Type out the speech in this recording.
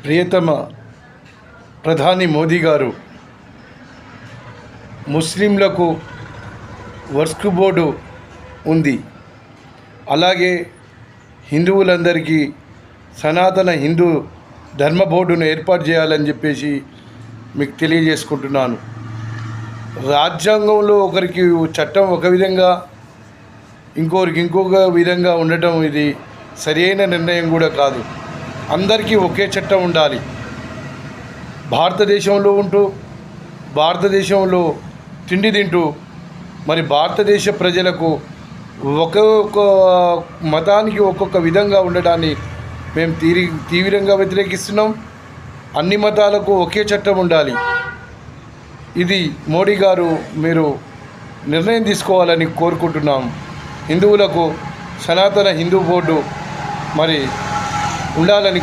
ప్రియతమ ప్రధాని మోదీ గారు ముస్లింలకు వక్ఫ్ బోర్డు ఉంది, అలాగే హిందువులందరికీ సనాతన హిందూ ధర్మ బోర్డును ఏర్పాటు చేయాలని చెప్పేసి మీకు తెలియజేసుకుంటున్నాను. రాజ్యాంగంలో ఒకరికి చట్టం ఒక విధంగా ఇంకొకరికి ఇంకొక విధంగా ఉండటం ఇది సరైన నిర్ణయం కూడా కాదు. అందరికీ ఒకే చట్టం ఉండాలి. భారతదేశంలో ఉంటూ భారతదేశంలో తిండి తింటూ మరి భారతదేశ ప్రజలకు ఒక్కొక్క మతానికి ఒక్కొక్క విధంగా ఉండడాన్ని మేము తీవ్రంగా వ్యతిరేకిస్తున్నాం. అన్ని మతాలకు ఒకే చట్టం ఉండాలి. ఇది మోడీ గారు మీరు నిర్ణయం తీసుకోవాలని కోరుకుంటున్నాం. హిందువులకు సనాతన హిందూ బోర్డు మరి ఉండాలని